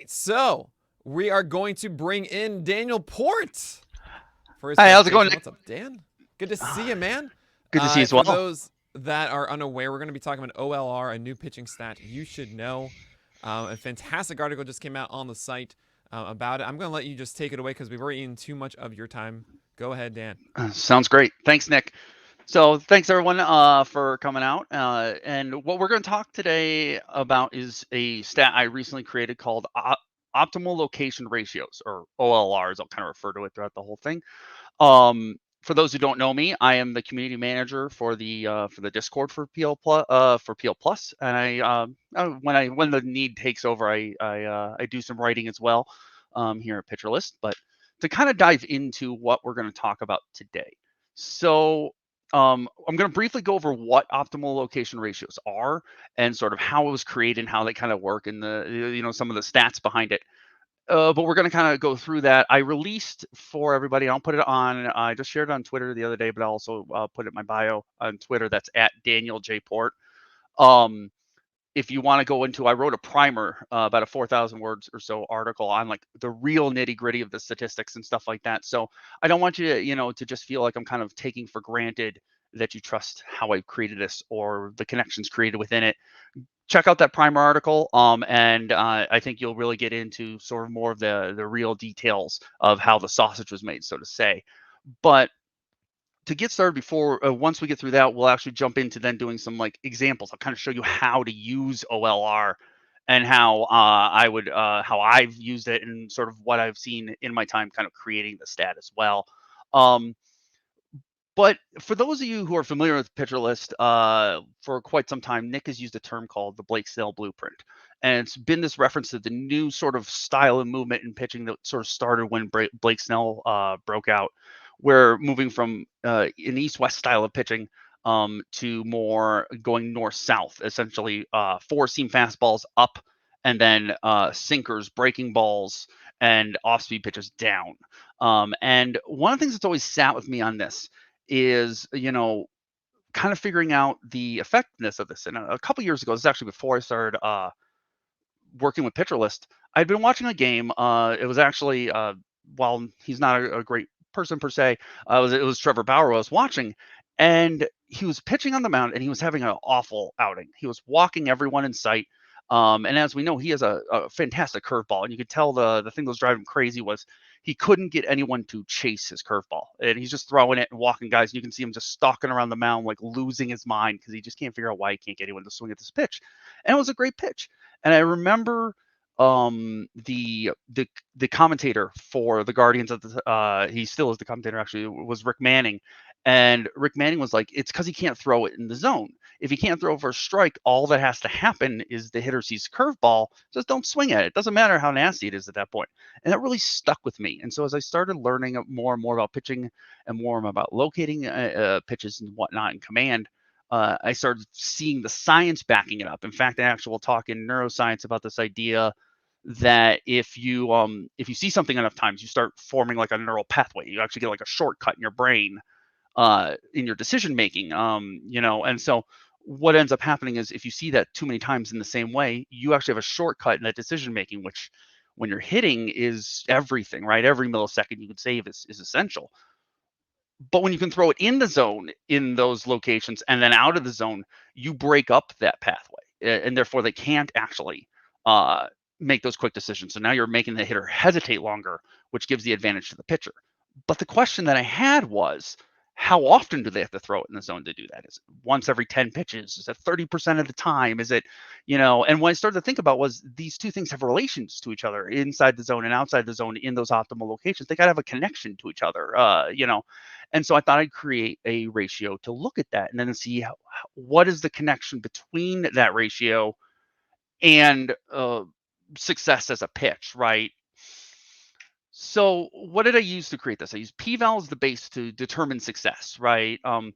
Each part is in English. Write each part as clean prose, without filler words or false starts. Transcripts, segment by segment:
So we are going to bring in Daniel Port for his Hi, how's it going, presentation. Nick? What's up, Dan? Good to see you, man. Good to see you as For well. those that are unaware, we're going to be talking about OLR, a new pitching stat you should know. A fantastic article just came out on the site about it. I'm going to let you just take it away because we've already eaten too much of your time. Go ahead, Dan. Sounds great. Thanks, Nick. So thanks everyone for coming out. And what we're going to talk today about is a stat I recently created called optimal location ratios, or OLRs. I'll kind of refer to it throughout the whole thing. For those who don't know me, I am the community manager for the Discord for PL Plus, and when the need takes over, I do some writing as well here at Pitcher List. But to kind of dive into what we're going to talk about today, so I'm going to briefly go over what optimal location ratios are and sort of how it was created and how they kind of work and some of the stats behind it. But we're going to kind of go through that. I released for everybody. I'll put it on. I just shared it on Twitter the other day, but I'll also put it in my bio on Twitter. That's at Daniel J Port. Um, if you want to go into, I wrote a primer, about a 4,000 words or so article on like the real nitty gritty of the statistics and stuff like that. So I don't want you to, to just feel like I'm kind of taking for granted that you trust how I created this or the connections created within it. Check out that primer article, and I think you'll really get into sort of more of the real details of how the sausage was made, so to say. But to get started, before once we get through that, we'll actually jump into then doing some like examples. I'll kind of show you how to use OLR and how how I've used it and sort of what I've seen in my time kind of creating the stat as well. Um, but for those of you who are familiar with Pitcher List, for quite some time, Nick has used a term called the Blake Snell blueprint. And it's been this reference to the new sort of style and movement in pitching that sort of started when Blake Snell broke out, where moving from an east-west style of pitching to more going north-south, essentially four-seam fastballs up and then sinkers, breaking balls, and off-speed pitches down. And one of the things that's always sat with me on this is, kind of figuring out the effectiveness of this. And a couple years ago, this is actually before I started working with Pitcher List, I'd been watching a game. It was actually, while he's not a great person per se, it was Trevor Bauer I was watching, and he was pitching on the mound, and he was having an awful outing. He was walking everyone in sight. And as we know, he has a fantastic curveball, and you could tell the thing that was driving him crazy was he couldn't get anyone to chase his curveball, and he's just throwing it and walking guys, and you can see him just stalking around the mound, like losing his mind because he just can't figure out why he can't get anyone to swing at this pitch. And it was a great pitch. And I remember the commentator for the Guardians of the he still is the commentator, actually, was Rick Manning. And Rick Manning was like, it's because he can't throw it in the zone. If he can't throw for a strike, all that has to happen is the hitter sees curveball, just don't swing at it. It doesn't matter how nasty it is at that point. And that really stuck with me. And so as I started learning more and more about pitching and more about locating pitches and whatnot in command, I started seeing the science backing it up. In fact, I actually will talk in neuroscience about this idea that if you see something enough times, you start forming like a neural pathway. You actually get like a shortcut in your brain in your decision making. And so what ends up happening is if you see that too many times in the same way, you actually have a shortcut in that decision making, which when you're hitting is everything, right? Every millisecond you can save is essential. But when you can throw it in the zone in those locations and then out of the zone, you break up that pathway, and therefore they can't actually uh, make those quick decisions. So now you're making the hitter hesitate longer, which gives the advantage to the pitcher. But the question that I had was, how often do they have to throw it in the zone to do that? Is it once every 10 pitches? Is it 30% of the time? Is it, and what I started to think about was these two things have relations to each other inside the zone and outside the zone in those optimal locations. They got to have a connection to each other, and so I thought I'd create a ratio to look at that and then see what is the connection between that ratio and success as a pitch, right? So what did I use to create this? I used p-val as the base to determine success, right? I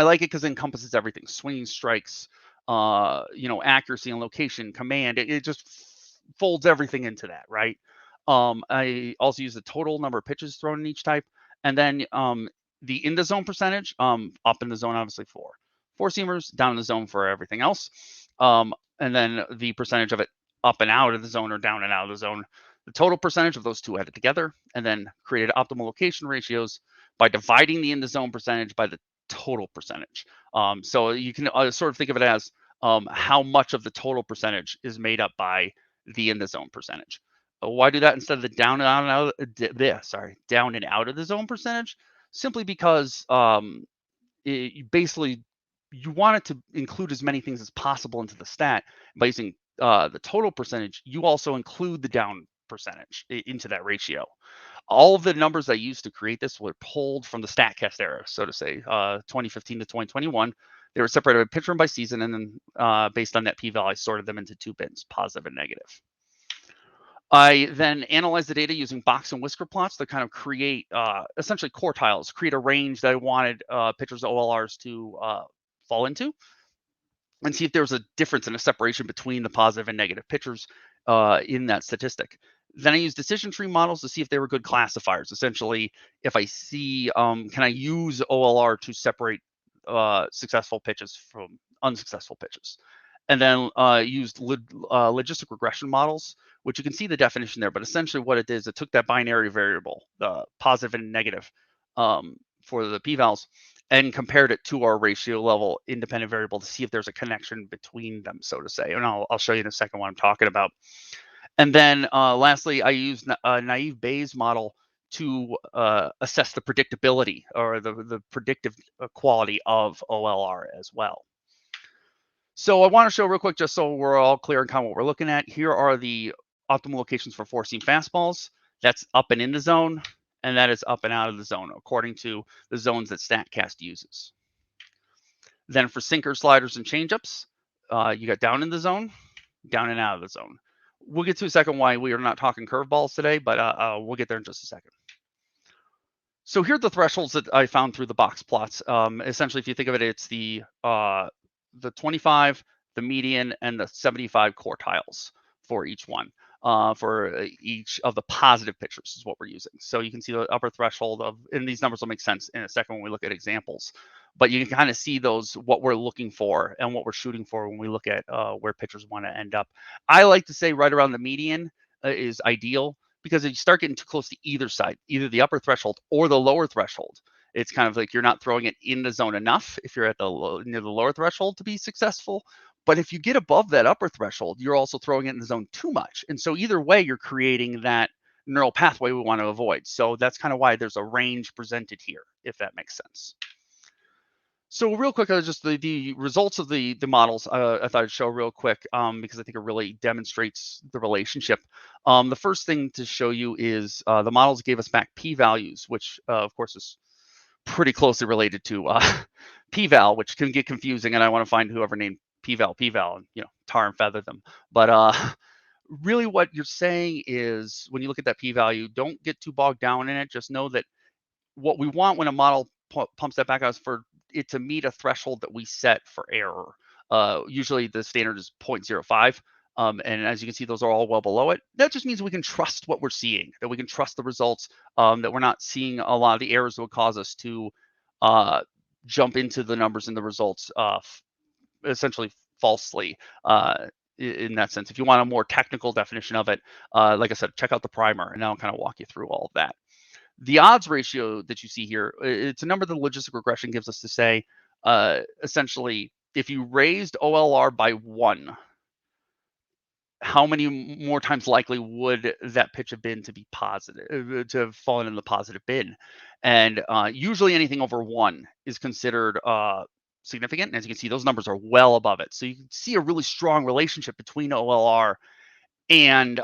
like it because it encompasses everything: swinging strikes, accuracy and location, command. It just folds everything into that, right? I also use the total number of pitches thrown in each type, and then the in the zone percentage. Up in the zone, obviously four seamers, down in the zone for everything else, and then the percentage of it up and out of the zone or down and out of the zone, the total percentage of those two added together, and then created optimal location ratios by dividing the in the zone percentage by the total percentage. So you can sort of think of it as how much of the total percentage is made up by the in the zone percentage. Why do that instead of the down and out down and out of the zone percentage? Simply because basically you want it to include as many things as possible into the stat. By using the total percentage, you also include the down percentage into that ratio. All of the numbers I used to create this were pulled from the StatCast era, so to say, 2015 to 2021. They were separated by pitch run by season, and then based on that p-value, I sorted them into two bins, positive and negative. I then analyzed the data using box and whisker plots to kind of create essentially quartiles, create a range that I wanted pitchers' OLRs to fall into, and see if there was a difference in a separation between the positive and negative pitchers in that statistic. Then I used decision tree models to see if they were good classifiers. Essentially, if I see, can I use OLR to separate successful pitches from unsuccessful pitches? And then used logistic regression models, which you can see the definition there. But essentially what it is, it took that binary variable, the positive and negative for the p-vals, and compared it to our ratio level independent variable to see if there's a connection between them, so to say. And I'll show you in a second what I'm talking about. And then lastly, I used a naive Bayes model to assess the predictability or the predictive quality of OLR as well. So I want to show real quick, just so we're all clear on kind of what we're looking at. Here are the optimal locations for four-seam fastballs. That's up and in the zone, and that is up and out of the zone, according to the zones that StatCast uses. Then for sinkers, sliders, and changeups, you got down in the zone, down and out of the zone. We'll get to a second why we are not talking curveballs today, but we'll get there in just a second. So here are the thresholds that I found through the box plots. Essentially, if you think of it, it's the 25, the median, and the 75 quartiles for each one. For each of the positive pitchers is what we're using. So you can see the upper threshold of, and these numbers will make sense in a second when we look at examples, but you can kind of see those, what we're looking for and what we're shooting for when we look at where pitchers want to end up. I like to say right around the median is ideal, because if you start getting too close to either side, either the upper threshold or the lower threshold, it's kind of like you're not throwing it in the zone enough if you're at the near the lower threshold to be successful. But if you get above that upper threshold, you're also throwing it in the zone too much. And so either way, you're creating that neural pathway we want to avoid. So that's kind of why there's a range presented here, if that makes sense. So real quick, just the results of the models, I thought I'd show real quick because I think it really demonstrates the relationship. The first thing to show you is the models gave us back p-values, which of course is pretty closely related to p-val, which can get confusing, and I want to find whoever named p-val, and tar and feather them. But really what you're saying is when you look at that p-value, don't get too bogged down in it. Just know that what we want when a model pumps that back out is for it to meet a threshold that we set for error. Usually the standard is 0.05. And as you can see, those are all well below it. That just means we can trust what we're seeing, that we can trust the results, that we're not seeing a lot of the errors that would cause us to jump into the numbers and the results essentially falsely in that sense. If you want a more technical definition of it, like I said, check out the primer, and I'll kind of walk you through all of that. The odds ratio that you see here, it's a number that logistic regression gives us to say, essentially, if you raised OLR by 1, how many more times likely would that pitch have been to be positive, to have fallen in the positive bin? And usually anything over 1 is considered significant. And as you can see, those numbers are well above it. So you can see a really strong relationship between OLR and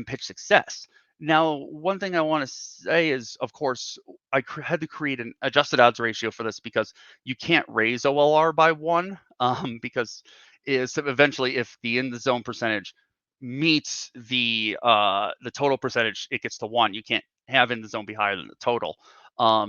pitch success. Now, one thing I want to say is, of course, I had to create an adjusted odds ratio for this because you can't raise OLR by 1 because eventually if the in the zone percentage meets the total percentage, it gets to 1. You can't have in the zone be higher than the total.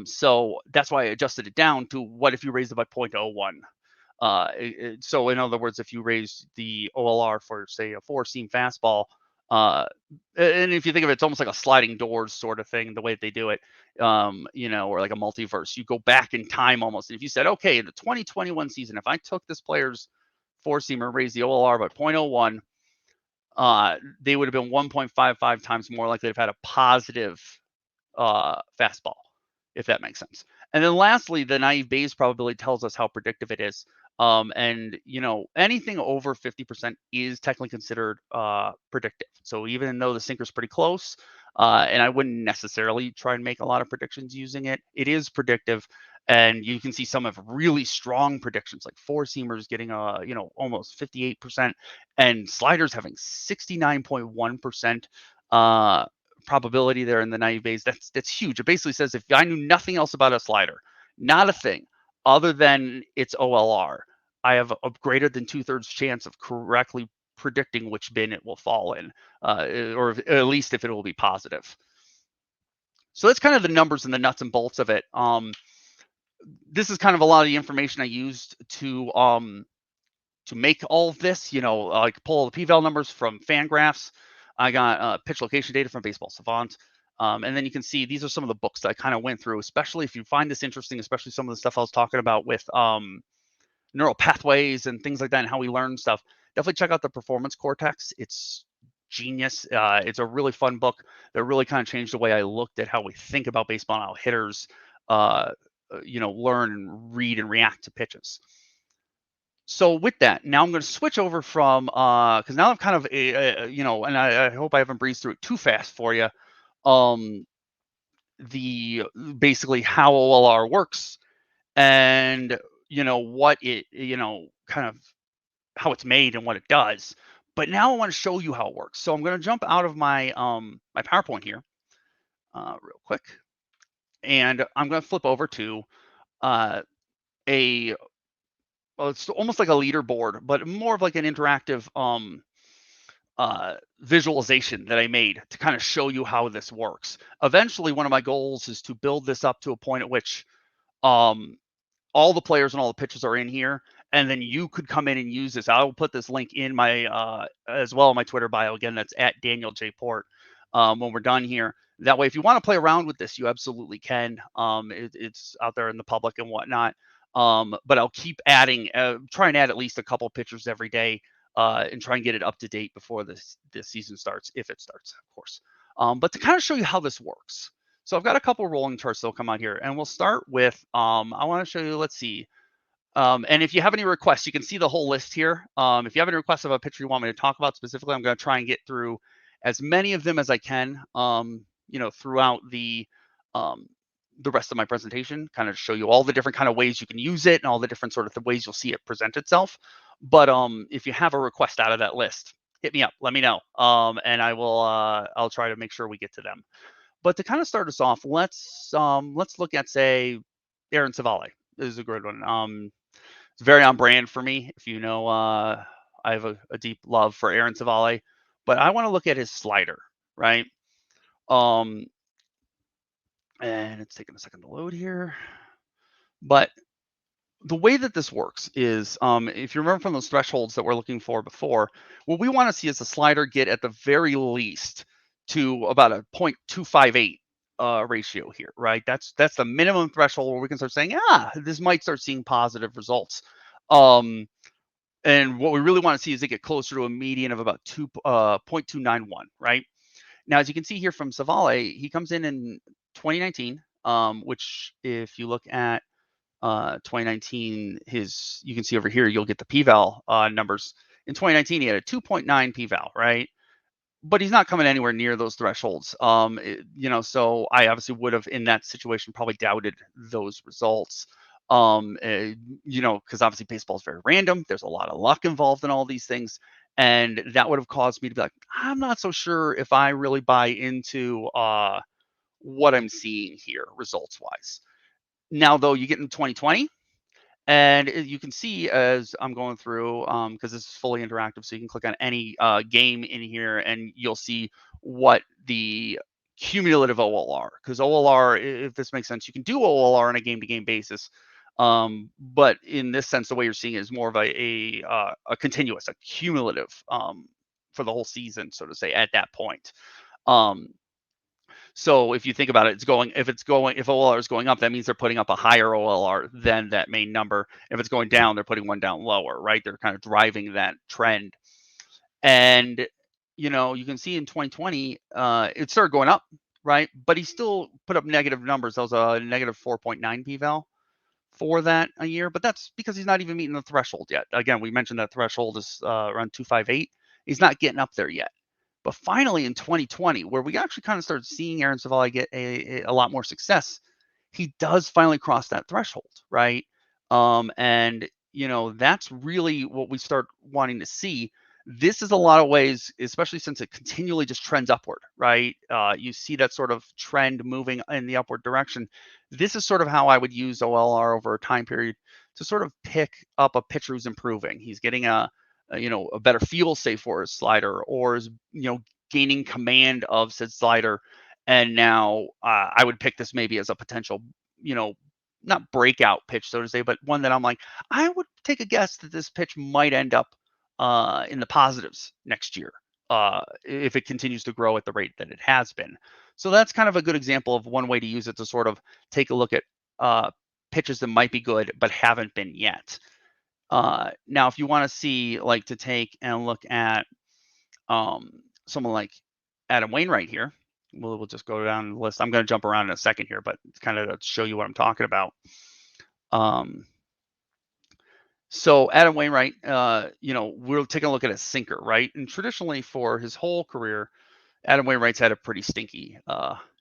So that's why I adjusted it down to what if you raise it by 0.01. So in other words, if you raise the OLR for, say, a 4-seam fastball, and if you think of it, it's almost like a sliding doors sort of thing, the way that they do it, or like a multiverse. You go back in time almost. And if you said, okay, in the 2021 season, if I took this player's 4-seamer, raised the OLR by 0.01, they would have been 1.55 times more likely to have had a positive fastball, if that makes sense. And then lastly, the naive Bayes probability tells us how predictive it is. And anything over 50% is technically considered predictive. So even though the sinker's pretty close, and I wouldn't necessarily try and make a lot of predictions using it, it is predictive. And you can see some have really strong predictions, like four seamers getting almost 58%, and sliders having 69.1% probability there in the naive Bayes. That's huge. It basically says if I knew nothing else about a slider, not a thing other than its OLR, I have a greater than 2/3 chance of correctly predicting which bin it will fall in, or at least if it will be positive. So that's kind of the numbers and the nuts and bolts of it. This is kind of a lot of the information I used to make all of this. I could pull all the p-val numbers from Fangraphs. I got pitch location data from Baseball Savant. And then you can see these are some of the books that I kind of went through, especially if you find this interesting, especially some of the stuff I was talking about with neural pathways and things like that and how we learn stuff. Definitely check out the Performance Cortex. It's genius. It's a really fun book that really kind of changed the way I looked at how we think about baseball and how hitters, learn and read and react to pitches. So with that, now I'm going to switch over from because now I'm kind of and I hope I haven't breezed through it too fast for you. The basically how OLR works and what it kind of how it's made and what it does. But now I want to show you how it works. So I'm going to jump out of my my PowerPoint here real quick, and I'm going to flip over to it's almost like a leaderboard, but more of like an interactive visualization that I made to kind of show you how this works. Eventually, one of my goals is to build this up to a point at which all the players and all the pitches are in here, and then you could come in and use this. I will put this link in my as well in my Twitter bio. Again, that's at Daniel J. Port. When we're done here, that way, if you want to play around with this, you absolutely can. It's out there in the public and whatnot. But I'll keep adding, try and add at least a couple pitchers every day, and try and get it up to date before this season starts, if it starts, of course. But to kind of show you how this works. So I've got a couple rolling charts that'll come out here, and we'll start with, I want to show you, let's see. And if you have any requests, you can see the whole list here. If you have any requests of a pitcher you want me to talk about specifically, I'm going to try and get through as many of them as I can, throughout the rest of my presentation, kind of show you all the different kind of ways you can use it and all the different sort of the ways you'll see it present itself. But if you have a request out of that list, hit me up, let me know, and I will I'll try to make sure we get to them. But to kind of start us off, let's look at, say, Aaron Civale. This is a good one. It's very on brand for me. If you know, I have a deep love for Aaron Civale, but I want to look at his slider, right? And it's taking a second to load here. But the way that this works is, if you remember from those thresholds that we're looking for before, what we want to see is the slider get at the very least to about a 0.258 ratio here, right? That's the minimum threshold where we can start saying, this might start seeing positive results. And what we really want to see is it get closer to a median of about 0.291, right? Now, as you can see here from Civale, he comes in 2019, which if you look at 2019, you can see over here, you'll get the p-val numbers. In 2019, he had a 2.9 p-val, right? But he's not coming anywhere near those thresholds. So I obviously would have, in that situation, probably doubted those results. Because obviously baseball is very random. There's a lot of luck involved in all these things. And that would have caused me to be like, I'm not so sure if I really buy into what I'm seeing here results-wise. Now, though, you get in 2020, and you can see as I'm going through, because this is fully interactive, so you can click on any game in here, and you'll see what the cumulative OLR, because OLR, if this makes sense, you can do OLR on a game-to-game basis. But in this sense, the way you're seeing it is more of a continuous, a cumulative for the whole season, so to say, at that point. So if you think about it, if OLR is going up, that means they're putting up a higher OLR than that main number. If it's going down, they're putting one down lower, right? They're kind of driving that trend. And, you can see in 2020, it started going up, right? But he still put up negative numbers. That was a negative 4.9 p-val for that a year, but that's because he's not even meeting the threshold yet. Again, we mentioned that threshold is around 258. He's not getting up there yet. But finally in 2020, where we actually kind of started seeing Aaron Savali get a lot more success, he does finally cross that threshold, right? And that's really what we start wanting to see. This is a lot of ways, especially since it continually just trends upward, right? You see that sort of trend moving in the upward direction. This is sort of how I would use OLR over a time period to sort of pick up a pitcher who's improving. He's getting a better feel, say, for his slider, or is gaining command of said slider. And now I would pick this maybe as a potential, not breakout pitch, so to say, but one that I'm like, I would take a guess that this pitch might end up in the positives next year if it continues to grow at the rate that it has been. So that's kind of a good example of one way to use it to sort of take a look at pitches that might be good but haven't been yet. Now, if you want to see, like, to take and look at someone like Adam Wainwright here, we'll just go down the list. I'm going to jump around in a second here, but it's kind of to show you what I'm talking about. So Adam Wainwright, we're taking a look at a sinker, right? And traditionally for his whole career, Adam Wainwright's had a pretty stinky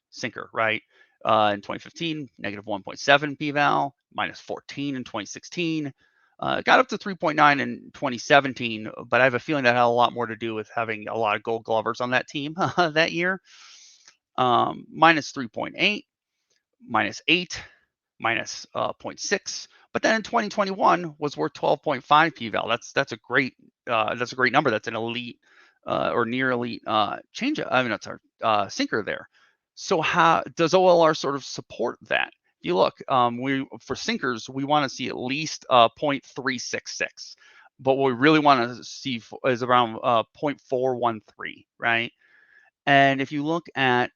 sinker, right? In 2015, negative 1.7 p-val, minus 14 in 2016. Got up to 3.9 in 2017, but I have a feeling that had a lot more to do with having a lot of Gold Glovers on that team that year. Minus 3.8, minus 8, minus 0.6. But then in 2021 was worth 12.5 p-val. That's a great number. That's an elite or near elite change. I mean, that's our sinker there. So how does OLR sort of support that? If you look, for sinkers, we want to see at least 0.366, but what we really want to see is around 0.413, right? And if you look at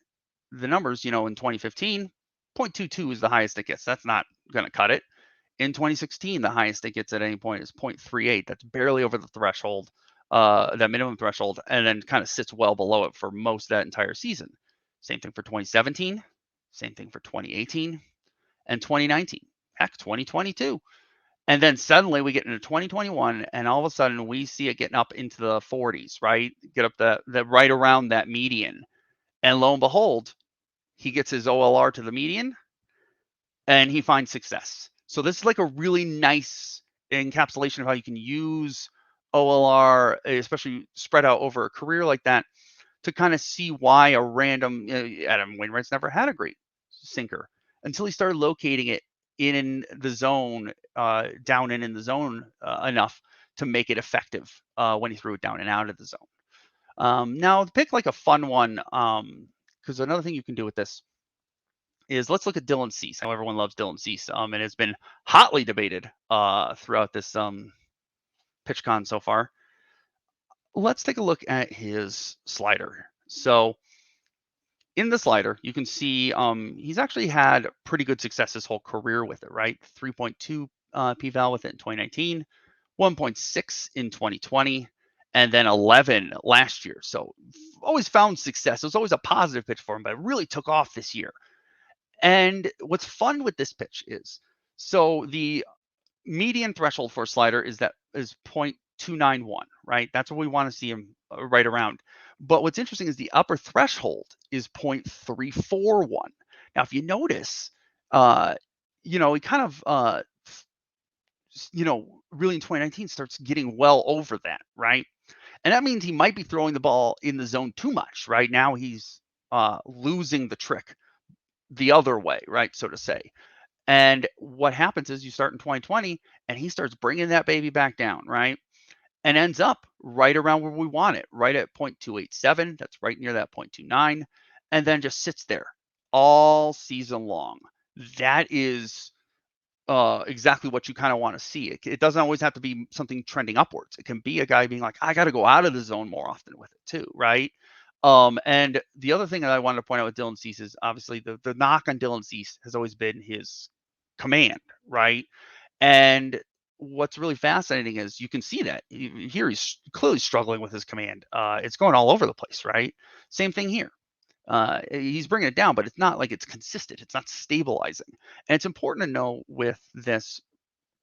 the numbers, in 2015, 0.22 is the highest it gets. That's not going to cut it. In 2016, the highest it gets at any point is 0.38. That's barely over the threshold, that minimum threshold, and then kind of sits well below it for most of that entire season. Same thing for 2017, same thing for 2018, and 2019. Heck, 2022. And then suddenly we get into 2021, and all of a sudden we see it getting up into the 40s, right? Get up that right around that median. And lo and behold, he gets his OLR to the median, and he finds success. So this is like a really nice encapsulation of how you can use OLR, especially spread out over a career like that, to kind of see why a random Adam Wainwright's never had a great sinker until he started locating it in the zone, down and in the zone enough to make it effective when he threw it down and out of the zone. Now, pick like a fun one, because another thing you can do with this is let's look at Dylan Cease. I know everyone loves Dylan Cease, and it's been hotly debated throughout this PitchCon so far. Let's take a look at his slider. So in the slider, you can see he's actually had pretty good success his whole career with it, right? 3.2 p-val with it in 2019, 1.6 in 2020, and then 11 last year. So always found success. It was always a positive pitch for him, but it really took off this year. And what's fun with this pitch is, so the median threshold for a slider is 0.291, right? That's what we want to see him right around. But what's interesting is the upper threshold is 0.341. Now, if you notice, he kind of, really in 2019 starts getting well over that, right? And that means he might be throwing the ball in the zone too much, right? Now he's losing the trick the other way, right, so to say. And what happens is you start in 2020 and he starts bringing that baby back down, right? And ends up right around where we want it, right at 0.287. That's right near that 0.29. And then just sits there all season long. That is exactly what you kind of want to see. It doesn't always have to be something trending upwards. It can be a guy being like, I got to go out of the zone more often with it too, right? And the other thing that I wanted to point out with Dylan Cease is obviously the knock on Dylan Cease has always been his command, right? And what's really fascinating is you can see that here he's clearly struggling with his command. It's going all over the place, right? Same thing here. He's bringing it down, but it's not like it's consistent. It's not stabilizing. And it's important to know with this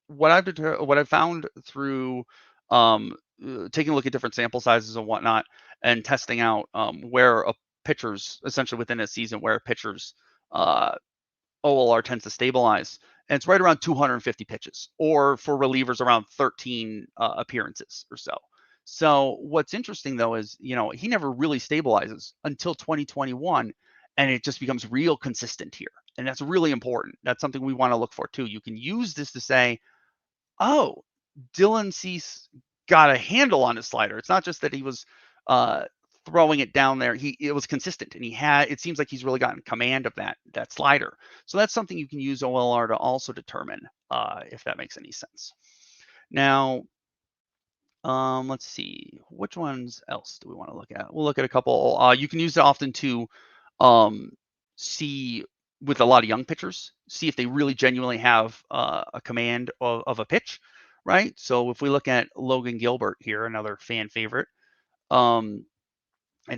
what I've found through taking a look at different sample sizes and whatnot, and testing out where a pitcher's essentially within a season where a pitcher's uh, OLR tends to stabilize, and it's right around 250 pitches, or for relievers around 13 appearances or so. So what's interesting though is, he never really stabilizes until 2021, and it just becomes real consistent here. And that's really important. That's something we want to look for too. You can use this to say, oh, Dylan Cease got a handle on his slider. It's not just that he was uh, throwing it down there. It was consistent, and it seems like he's really gotten command of that slider. So that's something you can use OLR to also determine, if that makes any sense. Now, let's see, which ones else do we want to look at? We'll look at a couple. You can use it often to see with a lot of young pitchers, see if they really genuinely have a command of a pitch, right? So if we look at Logan Gilbert here, another fan favorite, and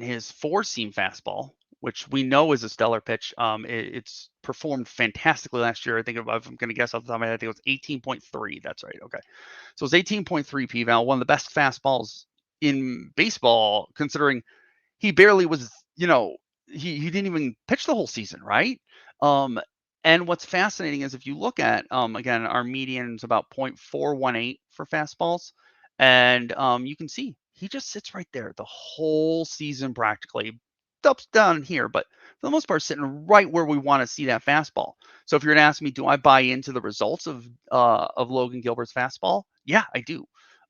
his four-seam fastball, which we know is a stellar pitch. It's performed fantastically last year. I think if I'm going to guess off the top of my head, I think it was 18.3. That's right. Okay. So it's 18.3 p-val, one of the best fastballs in baseball, considering he barely was, he didn't even pitch the whole season, right? And what's fascinating is if you look at, again, our median is about 0.418 for fastballs. And you can see he just sits right there the whole season practically. Ups down here, but for the most part, sitting right where we want to see that fastball. So if you're gonna ask me, do I buy into the results of Logan Gilbert's fastball? Yeah, I do.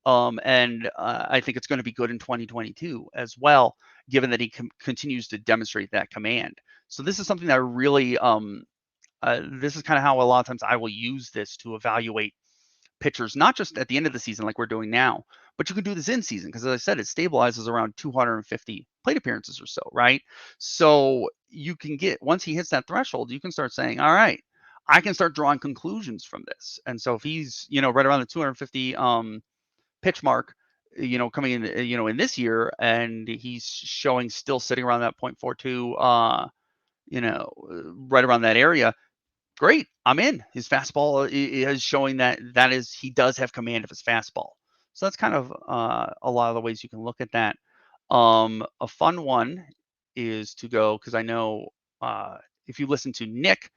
And I think it's going to be good in 2022 as well, given that he continues to demonstrate that command. So this is something that really, this is kind of how a lot of times I will use this to evaluate pitchers, not just at the end of the season like we're doing now, but you can do this in season because, as I said, it stabilizes around 250 plate appearances or so, right? So you can once he hits that threshold, you can start saying, all right, I can start drawing conclusions from this. And so if he's, right around the 250 pitch mark, coming in, in this year, and he's showing still sitting around that 0.42, right around that area, great, I'm in. His fastball is showing that he does have command of his fastball. So that's kind of a lot of the ways you can look at that. A fun one is to go, because I know if you listen to Nick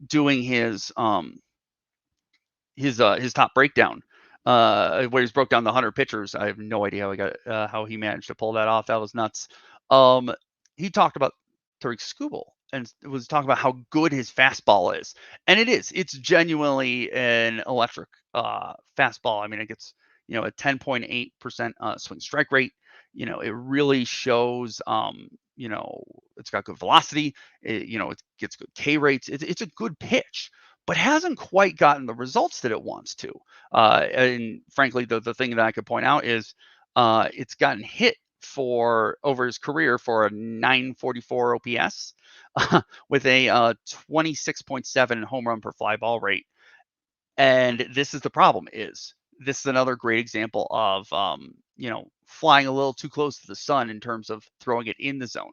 doing his top breakdown, where he's broke down the 100 pitchers. I have no idea how he managed to pull that off. That was nuts. He talked about Tariq Skubal and was talking about how good his fastball is, and it is. It's genuinely an electric fastball. I mean, it gets a 10.8% swing strike rate. It really shows. It's got good velocity. It gets good K rates. It's a good pitch, but hasn't quite gotten the results that it wants to. And frankly, the thing that I could point out is it's gotten hit for over his career for a 944 OPS with a 26.7 home run per fly ball rate. And this is the problem is this is another great example of, flying a little too close to the sun in terms of throwing it in the zone.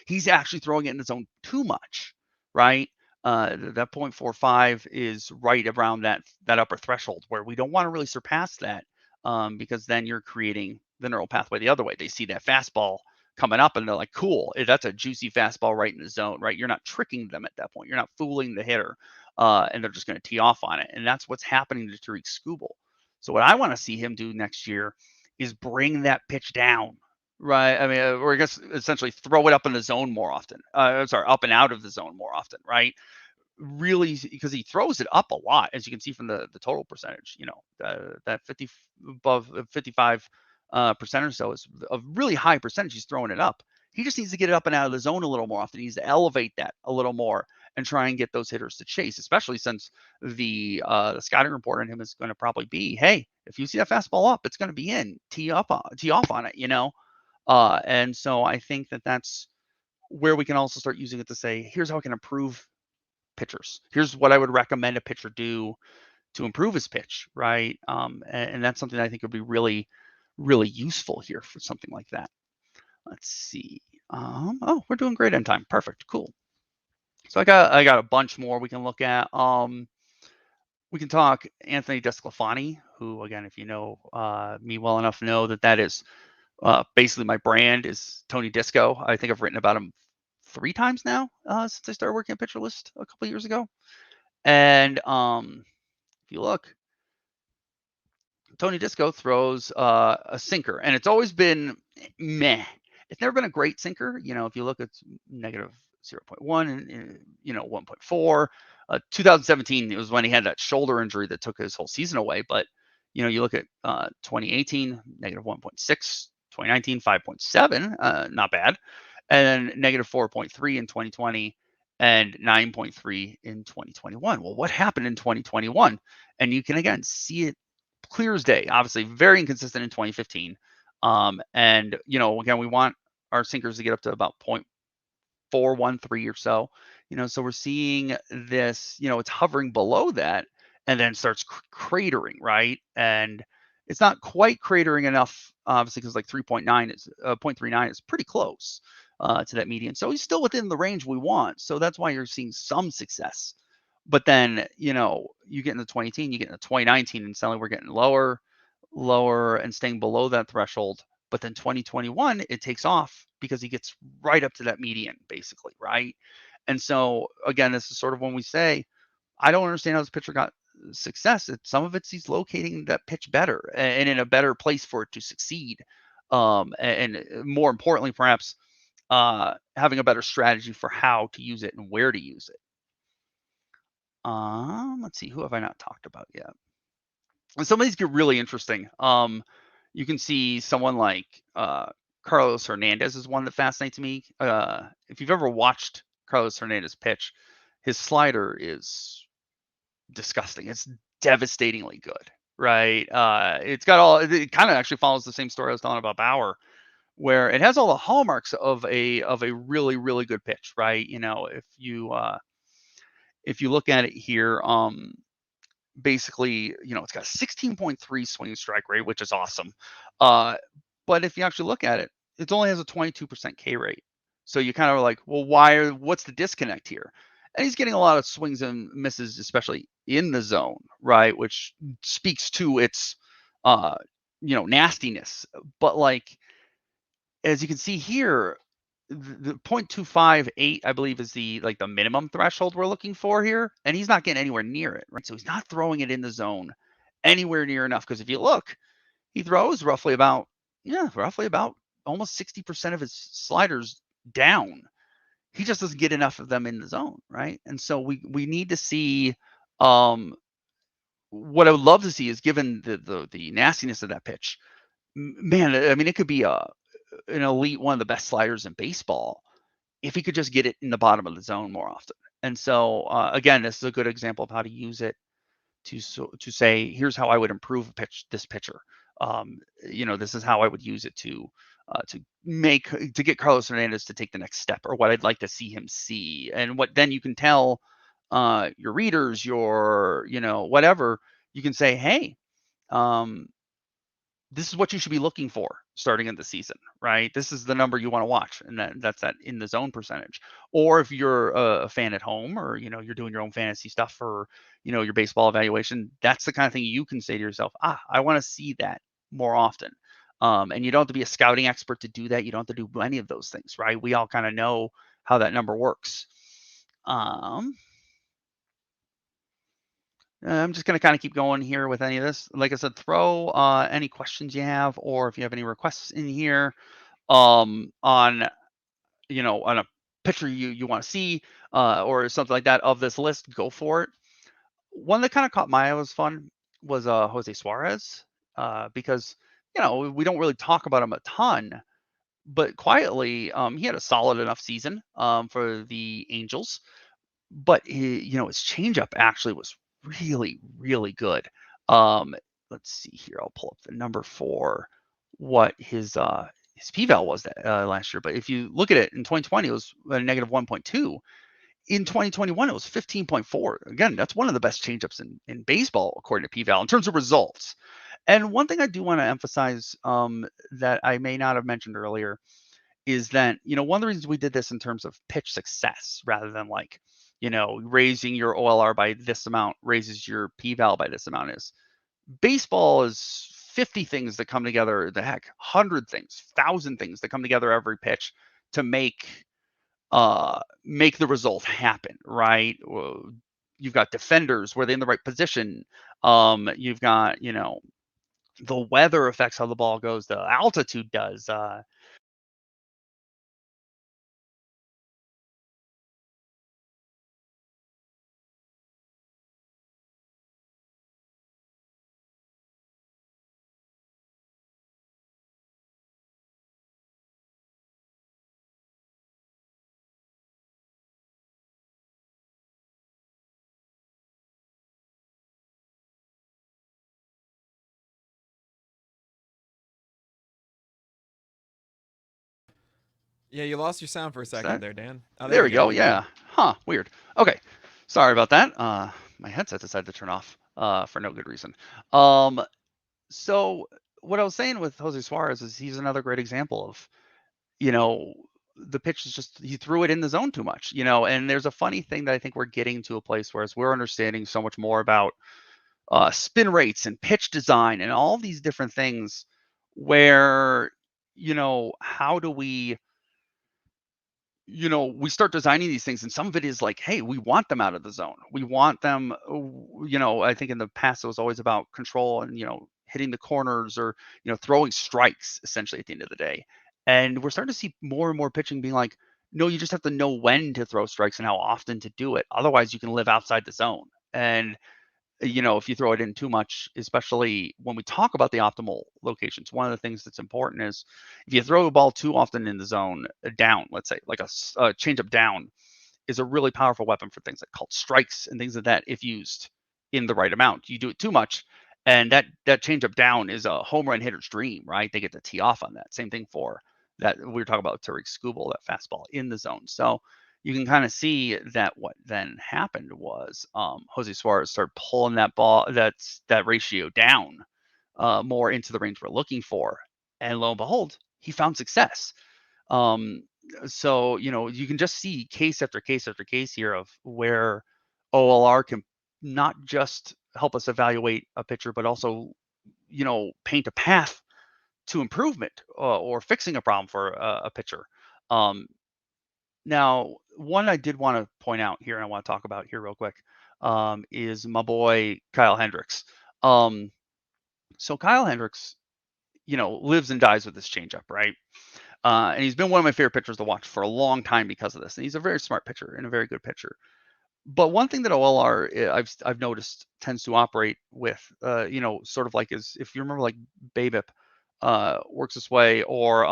He's actually throwing it in the zone too much, right? That 0.45 is right around that upper threshold where we don't want to really surpass that, because then you're creating the neural pathway the other way. They see that fastball coming up and they're like, cool, that's a juicy fastball right in the zone, right? You're not tricking them at that point. You're not fooling the hitter, and they're just going to tee off on it. And that's what's happening to Tariq Skubal. So what I want to see him do next year is bring that pitch down, right? I mean, or I guess essentially throw it up in the zone more often. Up and out of the zone more often, right? Really, because he throws it up a lot, as you can see from the total percentage. That 50 above 55 percent or so is a really high percentage. He's throwing it up. He just needs to get it up and out of the zone a little more often. He needs to elevate that a little more and try and get those hitters to chase, especially since the scouting report on him is going to probably be, hey, if you see that fastball up, it's going to be in. Tee off on it, and so I think that's where we can also start using it to say, here's how I can improve pitchers. Here's what I would recommend a pitcher do improve his pitch, right? And that's something I think would be really, really useful here for something like that. Let's see. Oh, we're doing great in time. Perfect. Cool. So I got a bunch more we can look at. We can talk Anthony Desclafani, who, again, if you know me well enough, know that is basically my brand is Tony Disco. I think I've written about him 3 times now since I started working at Pitcher List a couple years ago. And if you look, Tony Disco throws a sinker, and it's always been meh. It's never been a great sinker. If you look at negative 0.1 and 1.4. 2017, it was when he had that shoulder injury that took his whole season away. But you look at 2018, negative 1.6, 2019, 5.7, not bad, and then negative 4.3 in 2020, and 9.3 in 2021. Well, what happened in 2021? And you can again see it clear as day. Obviously, very inconsistent in 2015. And again, we want our sinkers to get up to about 0.413 or so. So we're seeing this. It's hovering below that, and then starts cratering, right? And it's not quite cratering enough, obviously, because like 3.9 is 0.39 is pretty close to that median. So he's still within the range we want. So that's why you're seeing some success. But then, you get in the 2018, you get in the 2019, and suddenly we're getting lower, and staying below that threshold. But then 2021, it takes off because he gets right up to that median, basically, right? And so, again, this is sort of when we say, I don't understand how this pitcher got success. Some of it's he's locating that pitch better and in a better place for it to succeed. And more importantly, perhaps, having a better strategy for how to use it and where to use it. Let's see, who have I not talked about yet? And some of these get really interesting. You can see someone like Carlos Hernandez is one that fascinates me. If you've ever watched Carlos Hernandez pitch, his slider is disgusting. It's devastatingly good, right? It kind of actually follows the same story I was telling about Bauer, where it has all the hallmarks of a really, really good pitch, right? If you look at it here, basically, it's got a 16.3 swing strike rate, which is awesome. But if you actually look at it, it only has a 22% K rate. So you kind of are like, well, what's the disconnect here? And he's getting a lot of swings and misses, especially in the zone, right? Which speaks to its, nastiness. But like, as you can see here, the 0.258, I believe, is the minimum threshold we're looking for here, and he's not getting anywhere near it, right? So he's not throwing it in the zone anywhere near enough, because if you look, he throws roughly about almost 60% of his sliders down. He just doesn't get enough of them in the zone, right? And so we need to see, what I would love to see is, given the nastiness of that pitch, man, I mean, it could be an elite, one of the best sliders in baseball, if he could just get it in the bottom of the zone more often. And so, again, this is a good example of how to use it to say, here's how I would improve this pitcher. This is how I would use it to get Carlos Hernandez to take the next step, or what I'd like to see him see. And what then you can tell your readers, whatever, you can say, hey, this is what you should be looking for starting in the season, right? This is the number you want to watch, and that's that in the zone percentage. Or if you're a fan at home, or you're doing your own fantasy stuff for your baseball evaluation, that's the kind of thing you can say to yourself, I want to see that more often. And you don't have to be a scouting expert to do that. You don't have to do any of those things, right? We all kind of know how that number works. I'm just going to kind of keep going here with any of this. Like I said, throw any questions you have, or if you have any requests in here on a picture you want to see, or something like that of this list, go for it. One that kind of caught my eye was fun was Jose Suarez, because we don't really talk about him a ton, but quietly he had a solid enough season for the Angels. But his changeup actually was really, really good. Let's see here. I'll pull up the number for what his p-val was that last year. But if you look at it in 2020, it was a negative 1.2. in 2021, it was 15.4. Again, that's one of the best changeups in baseball, according to P-Val, in terms of results. And one thing I do want to emphasize that I may not have mentioned earlier is that, one of the reasons we did this in terms of pitch success rather than like, raising your OLR by this amount raises your P-Val by this amount is baseball is 50 things that come together, the heck, 100 things, 1,000 things that come together every pitch to make the result happen, right? You've got defenders where they're in the right position. You've got, the weather affects how the ball goes, the altitude does. Yeah, you lost your sound for a What's second that? there, Dan. Oh, there There we we go. go. Yeah. Huh. Weird. Okay. Sorry about that. My headset decided to turn off for no good reason. Um, so what I was saying with Jose Suarez is he's another great example of, you know, the pitch is just he threw it in the zone too much, and there's a funny thing that I think we're getting to a place where as we're understanding so much more about spin rates and pitch design and all these different things where, how do we start designing these things and some of it is like, hey, we want them out of the zone. We want them, I think in the past it was always about control and, hitting the corners or, throwing strikes essentially at the end of the day. And we're starting to see more and more pitching being like, no, you just have to know when to throw strikes and how often to do it. Otherwise, you can live outside the zone. And if you throw it in too much, especially when we talk about the optimal locations, one of the things that's important is if you throw a ball too often in the zone, down, let's say, like a changeup down, is a really powerful weapon for things like called strikes and things like that. If used in the right amount, you do it too much, and that changeup down is a home run hitter's dream, right? They get to tee off on that. Same thing for that we were talking about Tariq Skubal, that fastball in the zone. So you can kind of see that what then happened was Jose Suarez started pulling that ball, that ratio down more into the range we're looking for, and lo and behold, he found success. Um, so, you can just see case after case after case here of where OLR can not just help us evaluate a pitcher, but also, paint a path to improvement or fixing a problem for a pitcher. Um, Now, one I did want to point out here and I want to talk about here real quick is my boy Kyle Hendricks. Um, so Kyle Hendricks, lives and dies with this changeup, right? And he's been one of my favorite pitchers to watch for a long time because of this. And he's a very smart pitcher and a very good pitcher. But one thing that OLR I've noticed tends to operate with, sort of like is if you remember like BABIP works this way, or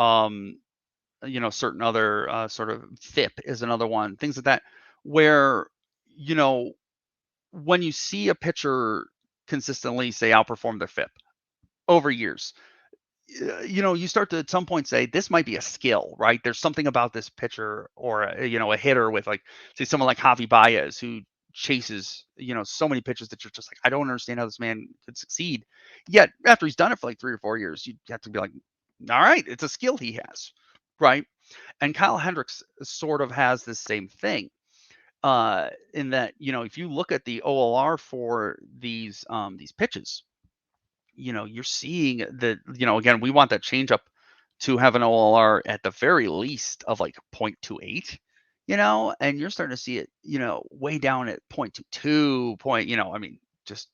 certain other sort of FIP is another one, things like that, where you know when you see a pitcher consistently say outperform their FIP over years, you start to at some point say this might be a skill, right? There's something about this pitcher or a hitter with like say someone like Javi Baez who chases so many pitches that you're just like I don't understand how this man could succeed. Yet after he's done it for like 3 or 4 years, you have to be like, all right, it's a skill he has, right? And Kyle Hendricks sort of has the same thing in that if you look at the OLR for these pitches, you're seeing that, again, we want that changeup to have an OLR at the very least of like 0.28, and you're starting to see it, way down at 0.22 I mean, just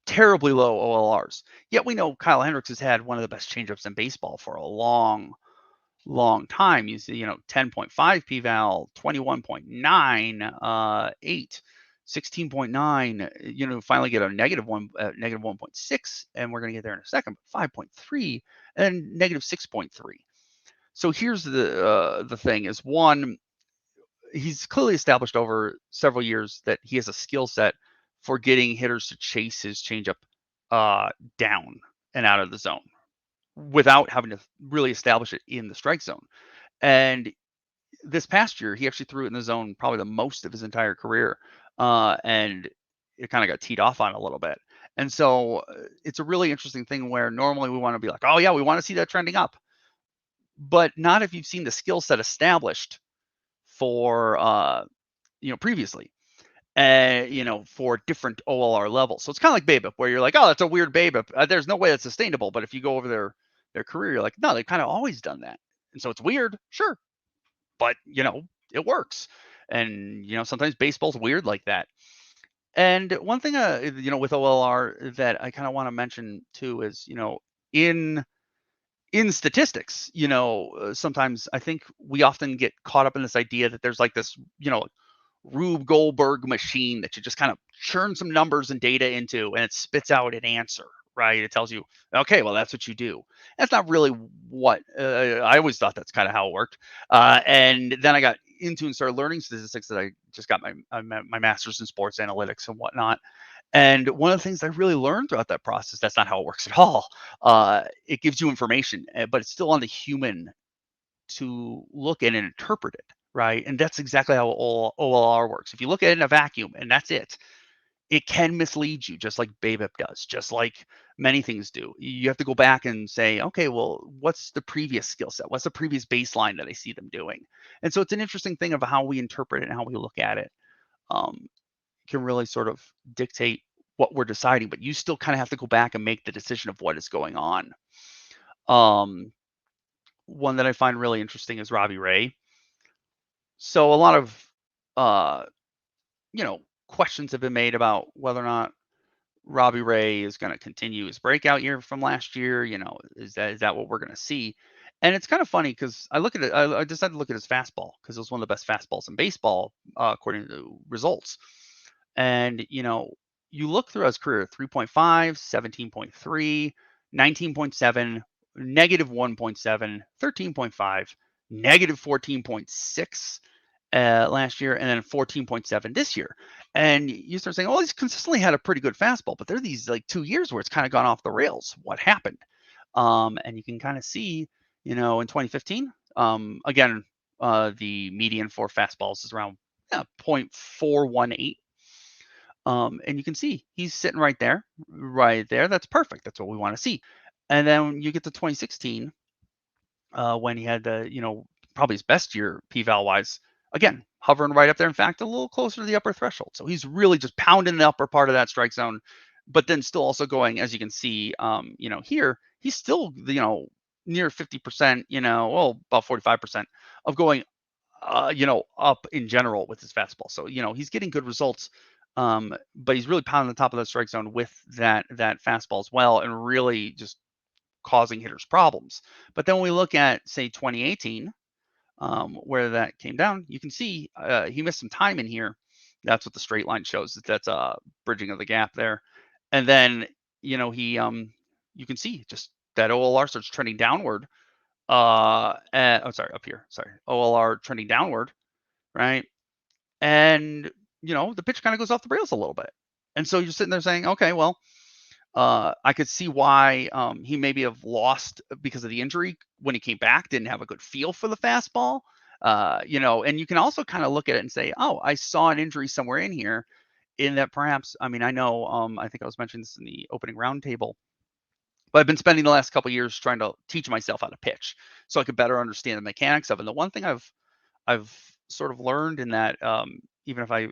terribly low OLRs. Yet we know Kyle Hendricks has had one of the best changeups in baseball for a long time. You see, 10.5 p-val, 21.9, 8, 16.9, finally get a negative one, negative 1.6, and we're going to get there in a second, but 5.3 and negative 6.3. So here's the thing is one, he's clearly established over several years that he has a skill set for getting hitters to chase his changeup down and out of the zone without having to really establish it in the strike zone. And this past year, he actually threw it in the zone probably the most of his entire career, and it kind of got teed off on a little bit. And so it's a really interesting thing where normally we want to be like, oh yeah, we want to see that trending up, but not if you've seen the skill set established for previously, for different OLR levels. So it's kind of like BABIP, where you're like, oh, that's a weird BABIP. There's no way that's sustainable. But if you go over their career, you're like, no, they've kind of always done that. And so it's weird, sure, but it works. And sometimes baseball's weird like that. And one thing with OLR that I kind of want to mention too is in statistics, sometimes I think we often get caught up in this idea that there's like this Rube Goldberg machine that you just kind of churn some numbers and data into, and it spits out an answer, right? It tells you, okay, well, that's what you do. That's not really what I always thought that's kind of how it worked. And then I got into and started learning statistics that I just got my master's in sports analytics and whatnot. And one of the things I really learned throughout that process, that's not how it works at all. It gives you information, but it's still on the human to look at and interpret it, right? And that's exactly how OLR works. If you look at it in a vacuum and that's it, it can mislead you, just like BABIP does, just like many things do. You have to go back and say, okay, well, what's the previous skill set? What's the previous baseline that I see them doing? And so it's an interesting thing of how we interpret it and how we look at it. Can really sort of dictate what we're deciding, but you still kind of have to go back and make the decision of what is going on. One that I find really interesting is Robbie Ray. So a lot of questions have been made about whether or not Robbie Ray is going to continue his breakout year from last year. Is that what we're going to see? And it's kind of funny because I look at it. I decided to look at his fastball because it was one of the best fastballs in baseball according to results. And you look through his career: 3.5, 17.3, 19.7, negative 1.7, 13.5, negative 14.6 last year, and then 14.7 this year. And you start saying, oh, he's consistently had a pretty good fastball, but there are these like 2 years where it's kind of gone off the rails. What happened? And you can kind of see, in 2015, again, the median for fastballs is around 0.418. And you can see he's sitting right there. That's perfect. That's what we want to see. And then you get to 2016, when he had probably his best year p-val wise, again, hovering right up there. In fact, a little closer to the upper threshold. So he's really just pounding the upper part of that strike zone, but then still also going, as you can see, here, he's still, near 50%, about 45% of going, up in general with his fastball. So, he's getting good results, but he's really pounding the top of the strike zone with that fastball as well, and really just causing hitters problems. But then when we look at, say, 2018, where that came down, you can see he missed some time in here. That's what the straight line shows. That's a bridging of the gap there. And then, he, you can see just that OLR starts trending downward. Up here. Sorry. OLR trending downward, right? And, the pitch kind of goes off the rails a little bit. And so you're sitting there saying, okay, well, I could see why he maybe have lost because of the injury when he came back, didn't have a good feel for the fastball. And you can also kind of look at it and say, oh, I saw an injury somewhere in here, in that perhaps, I know, I think I was mentioning this in the opening roundtable, but I've been spending the last couple of years trying to teach myself how to pitch so I could better understand the mechanics of it. And the one thing I've sort of learned in that, even if I,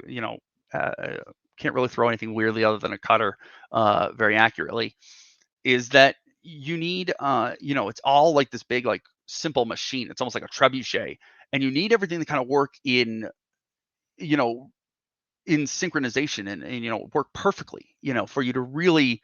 can't really throw anything weirdly other than a cutter very accurately, is that you need, it's all like this big, like simple machine. It's almost like a trebuchet, and you need everything to kind of work in synchronization and work perfectly, for you to really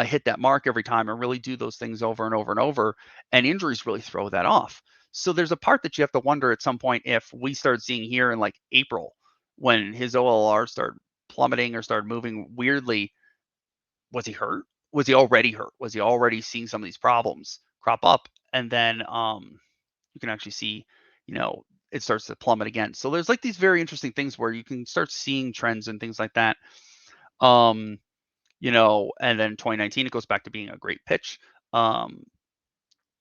hit that mark every time and really do those things over and over and over. And injuries really throw that off. So there's a part that you have to wonder at some point, if we start seeing here in like April, when his OLR started plummeting or started moving weirdly, was he hurt? Was he already hurt? Was he already seeing some of these problems crop up? And then you can actually see, it starts to plummet again. So there's like these very interesting things where you can start seeing trends and things like that. And then 2019, it goes back to being a great pitch. And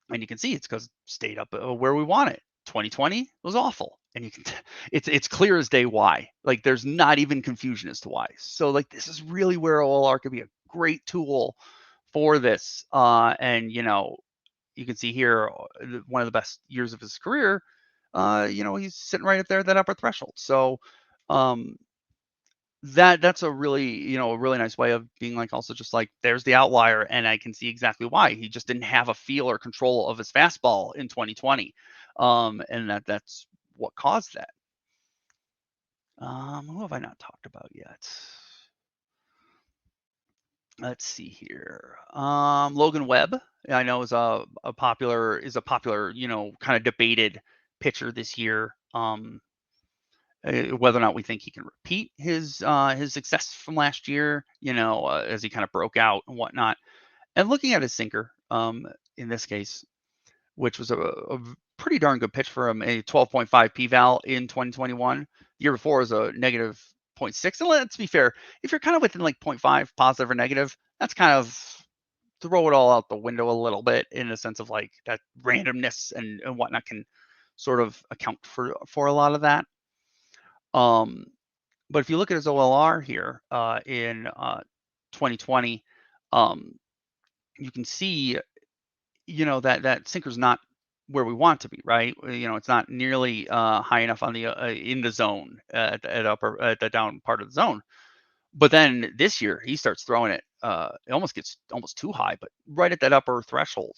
you can see it's because it stayed up where we want it. 2020 was awful. and you can it's clear as day why. Like there's not even confusion as to why. So like this is really where OLR could be a great tool for this. And you know, you can see here one of the best years of his career. You know, he's sitting right up there at that upper threshold. So um, that's a really, you know, a really nice way of being like also just like there's the outlier, and I can see exactly why he just didn't have a feel or control of his fastball in 2020, and that's what caused that. Who have I not talked about yet? Let's see here. Logan Webb, I know is a popular you know, kind of debated pitcher this year. Whether or not we think he can repeat his success from last year, you know, as he kind of broke out and whatnot. And looking at his sinker, in this case, which was a pretty darn good pitch for him, a 12.5 p-val in 2021. The year before was a negative 0.6. And let's be fair, if you're kind of within like 0.5 positive or negative, that's kind of throw it all out the window a little bit in the sense of like that randomness and whatnot can sort of account for a lot of that. But if you look at his OLR here in 2020, you can see, you know, that sinker's not where we want to be, right? You know, it's not nearly high enough on the in the zone at the down part of the zone. But then this year he starts throwing it. It almost gets almost too high, but right at that upper threshold.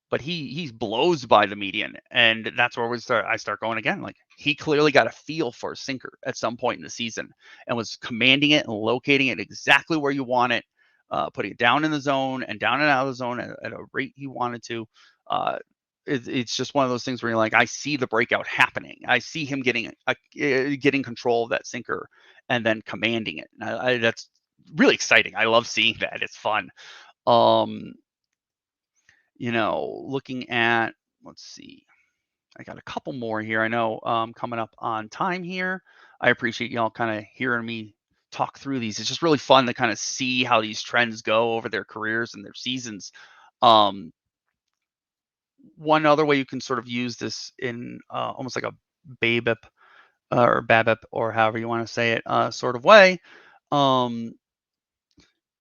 But he blows by the median, and that's where I start going again. Like he clearly got a feel for a sinker at some point in the season and was commanding it and locating it exactly where you want it, putting it down in the zone and down and out of the zone at a rate he wanted to. It's just one of those things where you're like, I see the breakout happening. I see him getting control of that sinker and then commanding it. That's really exciting. I love seeing that. It's fun. You know, looking at, let's see, I got a couple more here. I know coming up on time here. I appreciate y'all kind of hearing me talk through these. It's just really fun to kind of see how these trends go over their careers and their seasons. One other way you can sort of use this in almost like a BABIP or BABIP or however you want to say it sort of way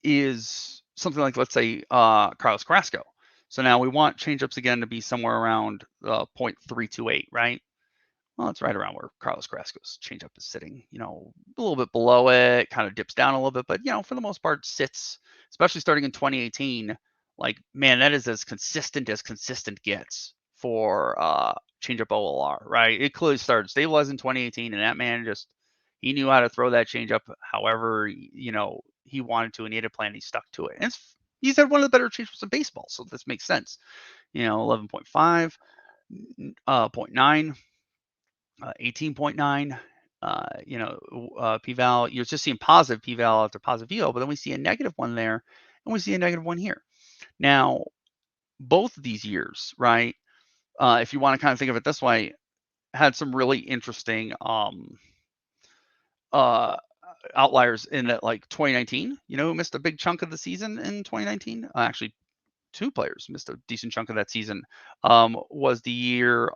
is something like, let's say, Carlos Carrasco. So now we want changeups again to be somewhere around 0.328, right? Well, it's right around where Carlos Carrasco's changeup is sitting, you know, a little bit below it, kind of dips down a little bit, but, you know, for the most part sits, especially starting in 2018, like, man, that is as consistent gets for changeup OLR, right? It clearly started stabilizing in 2018, and that man just, he knew how to throw that changeup however, you know, he wanted to, and he had a plan, and he stuck to it. And he's had one of the better changeups in baseball, so this makes sense. You know, 11.5, 0.9, 18.9, you know, p-val. You're just seeing positive p-val after positive VO, but then we see a negative one there, and we see a negative one here. Now, both of these years, right, if you want to kind of think of it this way, had some really interesting outliers in that, like 2019, you know, who missed a big chunk of the season in 2019? Actually, two players missed a decent chunk of that season. Was the year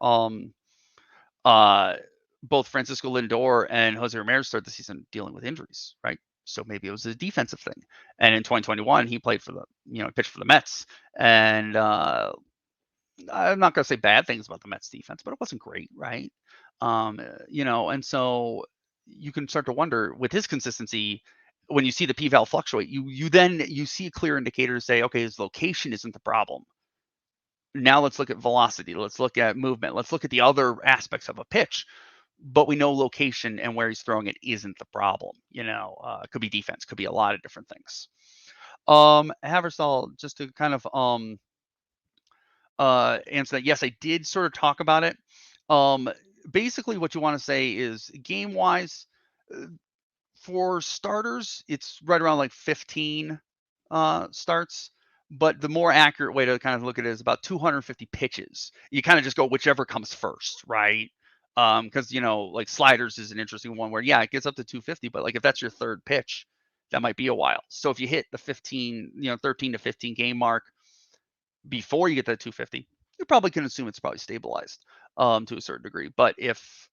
both Francisco Lindor and Jose Ramirez started the season dealing with injuries, right? So maybe it was a defensive thing. And in 2021, he played for the, you know, pitched for the Mets. And I'm not going to say bad things about the Mets defense, but it wasn't great, right? You know, and so you can start to wonder with his consistency, when you see the p-val fluctuate, you see a clear indicator to say, okay, his location isn't the problem. Now let's look at velocity. Let's look at movement. Let's look at the other aspects of a pitch. But we know location and where he's throwing it isn't the problem. You know, it could be defense, could be a lot of different things. Haversall, just to kind of answer that, yes, I did sort of talk about it. Basically, what you want to say is game wise, for starters, it's right around like 15 starts. But the more accurate way to kind of look at it is about 250 pitches. You kind of just go whichever comes first, right? Because, you know, like sliders is an interesting one where, yeah, it gets up to 250, but like if that's your third pitch, that might be a while. So if you hit the 15, you know, 13 to 15 game mark before you get that 250, you probably can assume it's probably stabilized to a certain degree. But if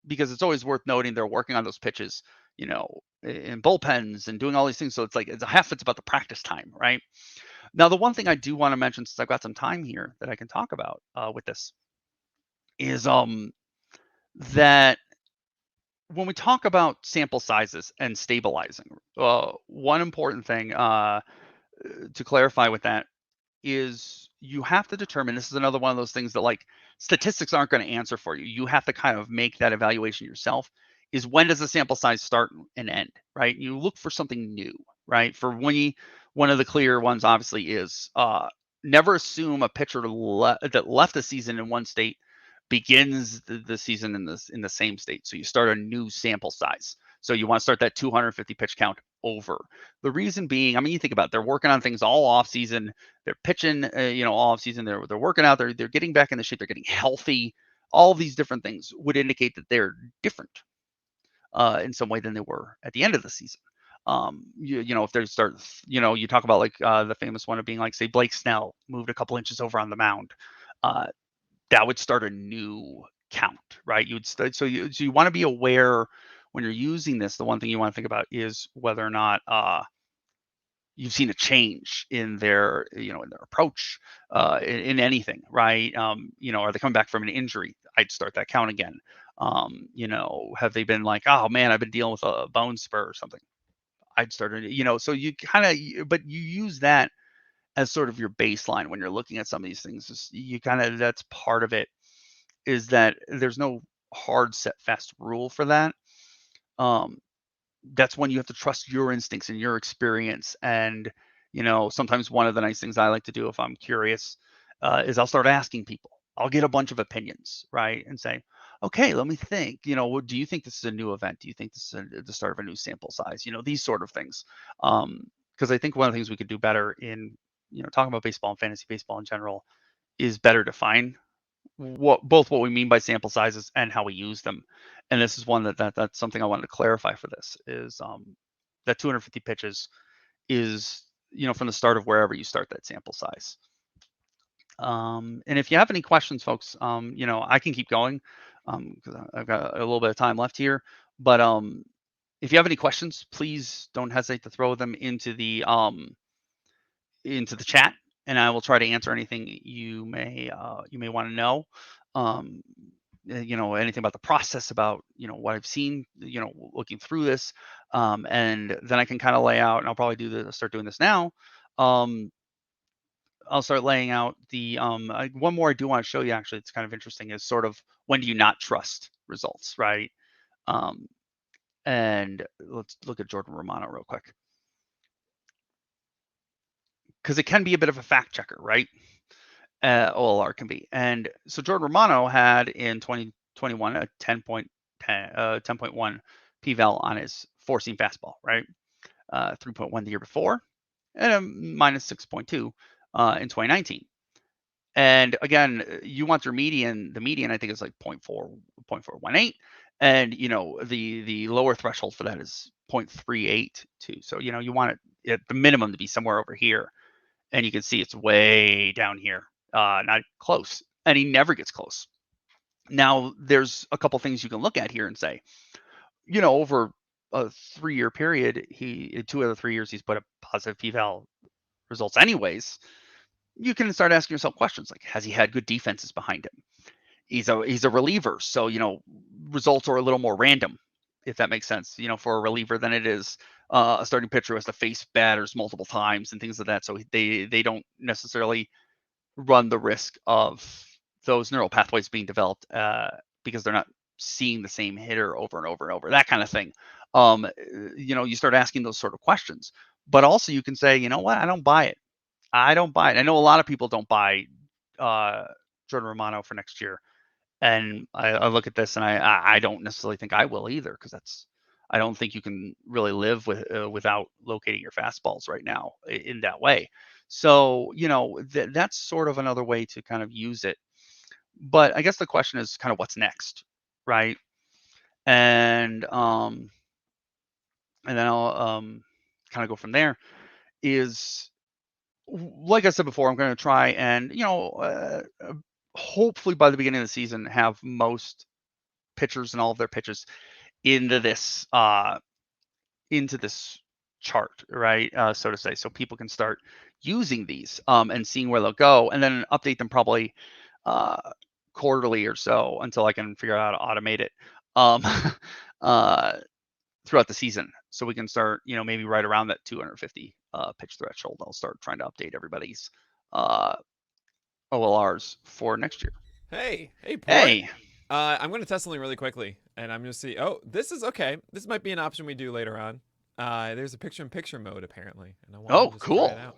because it's always worth noting they're working on those pitches, in bullpens and doing all these things. So it's like half it's about the practice time, right? Now, the one thing I do want to mention, since I've got some time here that I can talk about with this, is that when we talk about sample sizes and stabilizing, one important thing to clarify with that is you have to determine, this is another one of those things that like statistics aren't going to answer for you. You have to kind of make that evaluation yourself, is when does the sample size start and end, right? You look for something new, right? For me, one of the clear ones obviously is never assume a pitcher that left the season in one state begins the season in the same state. So you start a new sample size. So you want to start that 250 pitch count over. The reason being, I mean, you think about it, they're working on things all off season. They're pitching, all off season. They're working out. They're getting back into shape. They're getting healthy. All these different things would indicate that they're different in some way than they were at the end of the season. If they start, you talk about like the famous one of being like, say, Blake Snell moved a couple inches over on the mound. That would start a new count, right? You would start, so you want to be aware when you're using this. The one thing you want to think about is whether or not you've seen a change in their approach in anything, right? Are they coming back from an injury? I'd start that count again. Have they been like, oh man, I've been dealing with a bone spur or something? I'd start so you kind of, but you use that as sort of your baseline when you're looking at some of these things. You kind of, that's part of it, is that there's no hard set fast rule for that. That's when you have to trust your instincts and your experience. And sometimes one of the nice things I like to do if I'm curious is I'll start asking people. I'll get a bunch of opinions, right, and say, okay, let me think. Do you think this is a new event? Do you think this is the start of a new sample size? These sort of things. Because I think one of the things we could do better in talking about baseball and fantasy baseball in general is better define what we mean by sample sizes and how we use them. And this is one that's something I wanted to clarify for this, is that 250 pitches is from the start of wherever you start that sample size. And if you have any questions, folks, I can keep going because I've got a little bit of time left here. But if you have any questions, please don't hesitate to throw them into the chat, and I will try to answer anything you may want to know. Anything about the process, about what I've seen, looking through this, and then I can kind of lay out, and I'll probably start doing this now. I'll start laying out the one more I do want to show you, actually, it's kind of interesting, is sort of when do you not trust results, right? And let's look at Jordan Romano real quick, because it can be a bit of a fact checker, right? OLR can be. And so Jordan Romano had in 2021 a 10.1 p-val on his four-seam fastball, right? 3.1 the year before, and a minus 6.2 in 2019. And again, you want your median. The median, I think, is like 0.418, and the lower threshold for that is 0.382. So you want it at the minimum to be somewhere over here, and you can see it's way down here, not close, and he never gets close. Now, there's a couple things you can look at here and say, over a 3-year period, 2 out of 3 years, he's put up positive p-val results anyways. You can start asking yourself questions like, has he had good defenses behind him? He's a reliever, so results are a little more random, if that makes sense, for a reliever, than it is a starting pitcher who has to face batters multiple times and things like that. So they don't necessarily run the risk of those neural pathways being developed because they're not seeing the same hitter over and over and over, that kind of thing. You start asking those sort of questions, but also you can say, you know what, I don't buy it. I know a lot of people don't buy Jordan Romano for next year. And I look at this and I don't necessarily think I will either, because I don't think you can really live without locating your fastballs right now in that way. So that's sort of another way to kind of use it. But I guess the question is kind of what's next, right? And then I'll kind of go from there. Is, like I said before, I'm going to try and hopefully by the beginning of the season have most pitchers and all of their pitches into this chart, right? So to say, so people can start using these and seeing where they'll go, and then update them probably quarterly or so until I can figure out how to automate it throughout the season. So we can start, maybe right around that 250 pitch threshold. I'll start trying to update everybody's OLRs for next year. Hey, Port. Hey. I'm going to test something really quickly, and I'm going to see. Oh, this is okay. This might be an option we do later on. There's a picture-in-picture mode apparently, and I want to cool. try it out.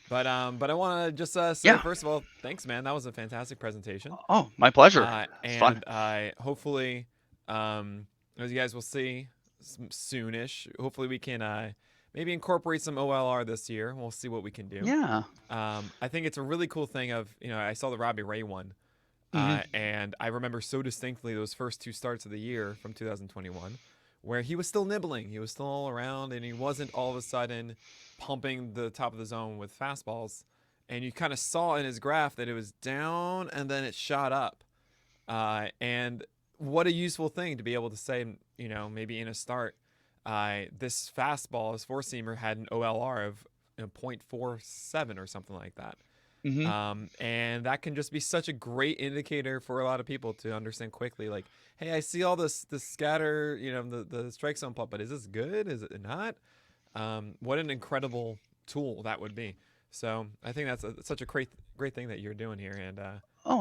But I want to just say, first of all, thanks, man. That was a fantastic presentation. Oh, my pleasure. It's fun. Hopefully, as you guys will see soonish, hopefully we can maybe incorporate some OLR this year. We'll see what we can do. Yeah. I think it's a really cool thing of, I saw the Robbie Ray one. And I remember so distinctly those first 2 starts of the year from 2021 where he was still nibbling. He was still all around, and he wasn't all of a sudden pumping the top of the zone with fastballs. And you kind of saw in his graph that it was down and then it shot up. And what a useful thing to be able to say, maybe in a start, this fastball, this 4-seamer, had an OLR of 0.47 or something like that. And that can just be such a great indicator for a lot of people to understand quickly, like, hey, I see all this scatter, the strike zone pump, but is this good? Is it not? What an incredible tool that would be. So I think that's such a great thing that you're doing here. And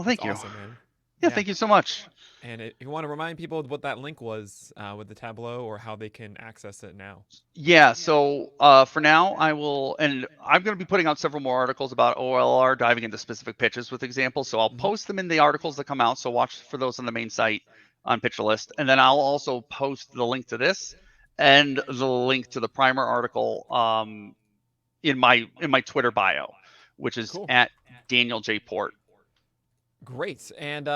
thank you. Awesome, man. Yeah, thank you so much. And if you want to remind people what that link was with the Tableau, or how they can access it now. Yeah, so for now, I'm going to be putting out several more articles about OLR, diving into specific pitches with examples. So I'll post them in the articles that come out. So watch for those on the main site on Pitch List. And then I'll also post the link to this and the link to the primer article in my Twitter bio, which is at Daniel J. Port. Great. And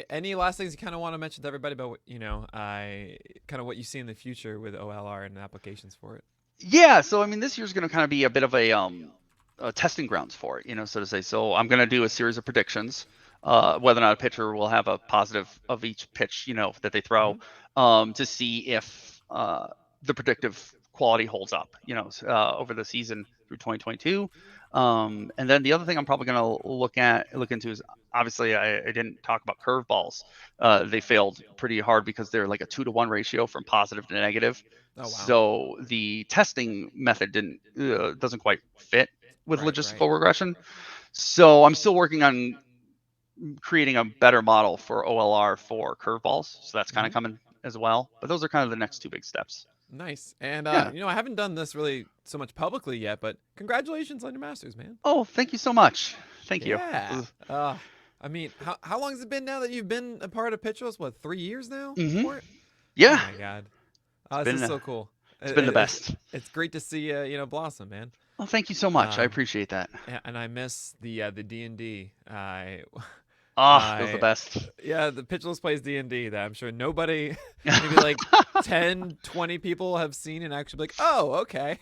any last things you kind of want to mention to everybody about, kind of what you see in the future with OLR and applications for it? Yeah. So, this year's going to kind of be a bit of a testing grounds for it, so to say. So I'm going to do a series of predictions, whether or not a pitcher will have a positive of each pitch, that they throw, to see if the predictive quality holds up, over the season through 2022. And then the other thing I'm probably going to look into is, obviously I didn't talk about curveballs. They failed pretty hard because they're like a 2-to-1 ratio from positive to negative. Oh, wow. So the testing method doesn't quite fit with logistical regression. So I'm still working on creating a better model for OLR for curveballs. So that's kind of coming as well. But those are kind of the next 2 big steps. Nice. And, I haven't done this really so much publicly yet, but congratulations on your Masters, man. Oh, thank you so much. Thank you. Yeah. How long has it been now that you've been a part of Pitch List? What, 3 years now? Yeah. Oh, my God. This is so cool. It's been the best. It's great to see blossom, man. Well, thank you so much. I appreciate that. And I miss the D&D. It was the best. Yeah, the Pitch List plays D&D that I'm sure nobody, maybe like 10, 20 people have seen and actually be like, oh, okay.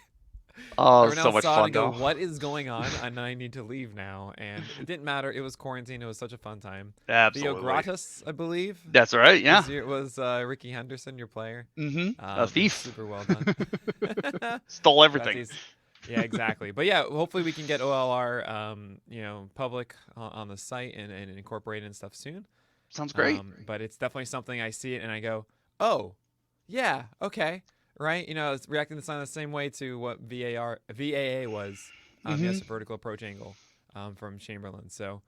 Oh, everyone so much fun, and go, what is going on? And I need to leave now. And it didn't matter. It was quarantine. It was such a fun time. Absolutely. Theo Gratis, I believe. That's right, yeah. It was Ricky Henderson, your player. A thief. Super well done. Stole everything. Yeah, exactly. But yeah, hopefully we can get OLR, public on the site and incorporate it and stuff soon. Sounds great. But it's definitely something I see it and I go, oh, yeah, okay. Right? It's reacting the same way to what VAA was. Yes, a vertical approach angle from Chamberlain. So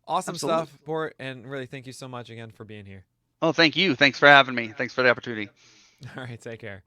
awesome stuff, Bort. And really, thank you so much again for being here. Oh, thank you. Thanks for having me. Thanks for the opportunity. All right. Take care.